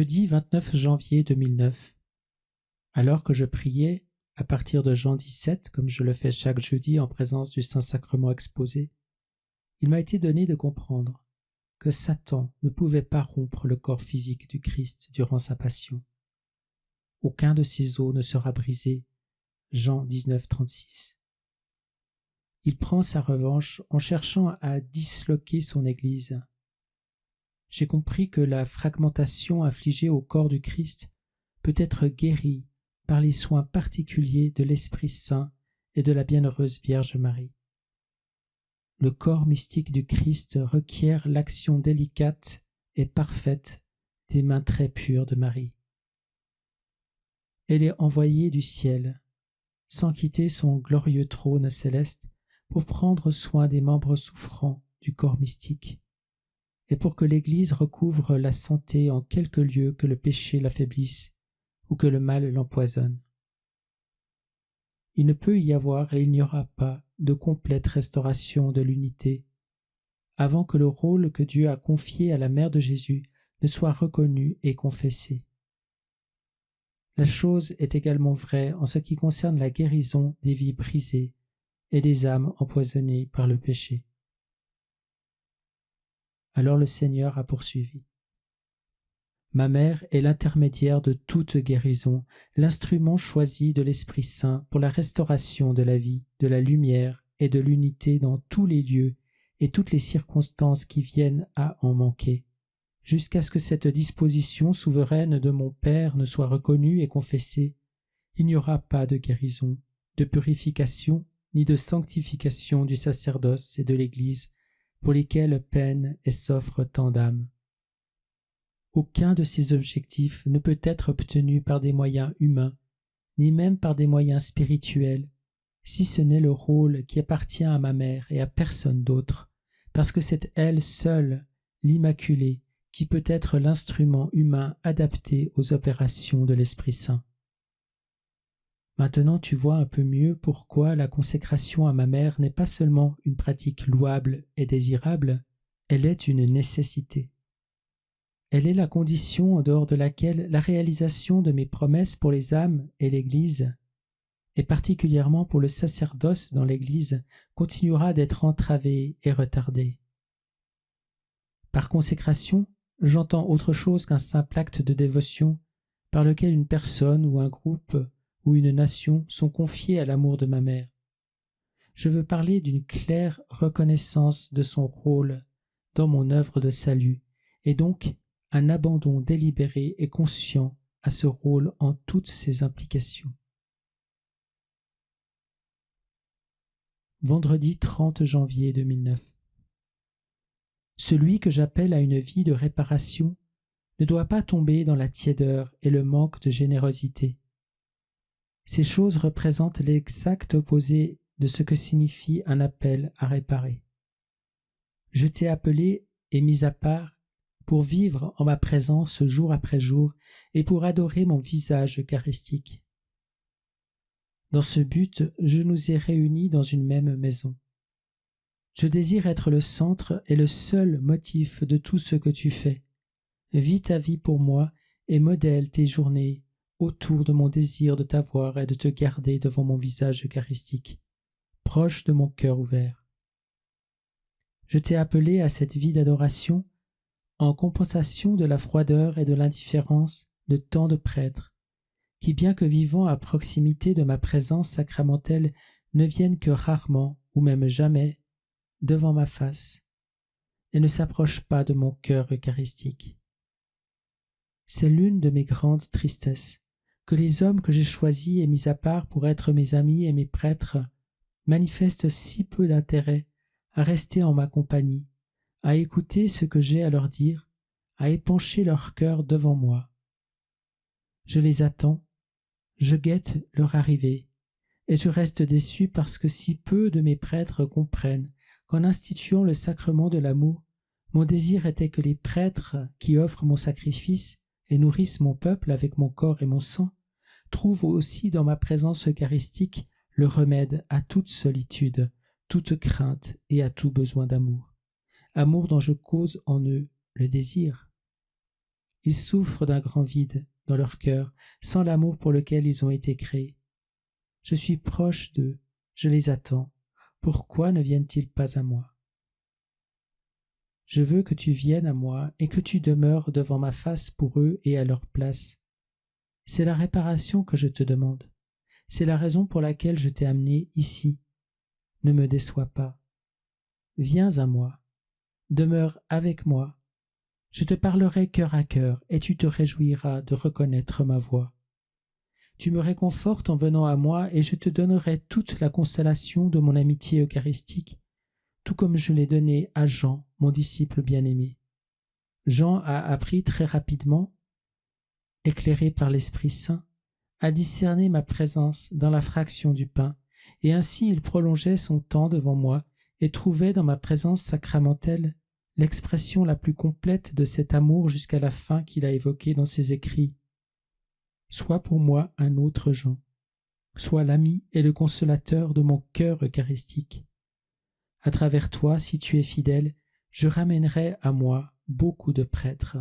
Jeudi 29 janvier 2009. Alors que je priais, à partir de Jean 17, comme je le fais chaque jeudi en présence du Saint-Sacrement exposé, il m'a été donné de comprendre que Satan ne pouvait pas rompre le corps physique du Christ durant sa passion. Aucun de ses os ne sera brisé. Jean 19, 36. Il prend sa revanche en cherchant à disloquer son Église. J'ai compris que la fragmentation infligée au corps du Christ peut être guérie par les soins particuliers de l'Esprit Saint et de la Bienheureuse Vierge Marie. Le corps mystique du Christ requiert l'action délicate et parfaite des mains très pures de Marie. Elle est envoyée du ciel, sans quitter son glorieux trône céleste, pour prendre soin des membres souffrants du corps mystique, et pour que l'Église recouvre la santé en quelque lieu que le péché l'affaiblisse ou que le mal l'empoisonne. Il ne peut y avoir et il n'y aura pas de complète restauration de l'unité avant que le rôle que Dieu a confié à la mère de Jésus ne soit reconnu et confessé. La chose est également vraie en ce qui concerne la guérison des vies brisées et des âmes empoisonnées par le péché. Alors le Seigneur a poursuivi. Ma mère est l'intermédiaire de toute guérison, l'instrument choisi de l'Esprit Saint pour la restauration de la vie, de la lumière et de l'unité dans tous les lieux et toutes les circonstances qui viennent à en manquer, jusqu'à ce que cette disposition souveraine de mon Père ne soit reconnue et confessée. Il n'y aura pas de guérison, de purification, ni de sanctification du sacerdoce et de l'Église, pour lesquels peinent et s'offrent tant d'âmes. Aucun de ces objectifs ne peut être obtenu par des moyens humains, ni même par des moyens spirituels, si ce n'est le rôle qui appartient à ma mère et à personne d'autre, parce que c'est elle seule, l'Immaculée, qui peut être l'instrument humain adapté aux opérations de l'Esprit Saint. Maintenant tu vois un peu mieux pourquoi la consécration à ma mère n'est pas seulement une pratique louable et désirable, elle est une nécessité. Elle est la condition en dehors de laquelle la réalisation de mes promesses pour les âmes et l'Église, et particulièrement pour le sacerdoce dans l'Église, continuera d'être entravée et retardée. Par consécration, j'entends autre chose qu'un simple acte de dévotion par lequel une personne ou un groupe ou une nation sont confiés à l'amour de ma mère. Je veux parler d'une claire reconnaissance de son rôle dans mon œuvre de salut, et donc un abandon délibéré et conscient à ce rôle en toutes ses implications. Vendredi 30 janvier 2009. Celui que j'appelle à une vie de réparation ne doit pas tomber dans la tiédeur et le manque de générosité. Ces choses représentent l'exact opposé de ce que signifie un appel à réparer. Je t'ai appelé et mis à part pour vivre en ma présence jour après jour et pour adorer mon visage eucharistique. Dans ce but, je nous ai réunis dans une même maison. Je désire être le centre et le seul motif de tout ce que tu fais. Vis ta vie pour moi et modèle tes journées autour de mon désir de t'avoir et de te garder devant mon visage eucharistique, proche de mon cœur ouvert. Je t'ai appelé à cette vie d'adoration en compensation de la froideur et de l'indifférence de tant de prêtres, qui, bien que vivant à proximité de ma présence sacramentelle, ne viennent que rarement, ou même jamais, devant ma face, et ne s'approchent pas de mon cœur eucharistique. C'est l'une de mes grandes tristesses, que les hommes que j'ai choisis et mis à part pour être mes amis et mes prêtres manifestent si peu d'intérêt à rester en ma compagnie, à écouter ce que j'ai à leur dire, à épancher leur cœur devant moi. Je les attends, je guette leur arrivée, et je reste déçu parce que si peu de mes prêtres comprennent qu'en instituant le sacrement de l'amour, mon désir était que les prêtres qui offrent mon sacrifice et nourrissent mon peuple avec mon corps et mon sang trouvent aussi dans ma présence eucharistique le remède à toute solitude, toute crainte et à tout besoin d'amour, amour dont je cause en eux le désir. ils souffrent d'un grand vide dans leur cœur, sans l'amour pour lequel ils ont été créés. Je suis proche d'eux, je les attends. Pourquoi ne viennent-ils pas à moi? Je veux que tu viennes à moi et que tu demeures devant ma face pour eux et à leur place. C'est la réparation que je te demande. C'est la raison pour laquelle je t'ai amené ici. Ne me déçois pas. Viens à moi. Demeure avec moi. Je te parlerai cœur à cœur et tu te réjouiras de reconnaître ma voix. Tu me réconfortes en venant à moi et je te donnerai toute la consolation de mon amitié eucharistique, tout comme je l'ai donnée à Jean, mon disciple bien-aimé. Jean a appris très rapidement, éclairé par l'Esprit Saint, à discerner ma présence dans la fraction du pain, et ainsi il prolongeait son temps devant moi et trouvait dans ma présence sacramentelle l'expression la plus complète de cet amour jusqu'à la fin qu'il a évoqué dans ses écrits. Sois pour moi un autre Jean, sois l'ami et le consolateur de mon cœur eucharistique. À travers toi, si tu es fidèle, je ramènerai à moi beaucoup de prêtres.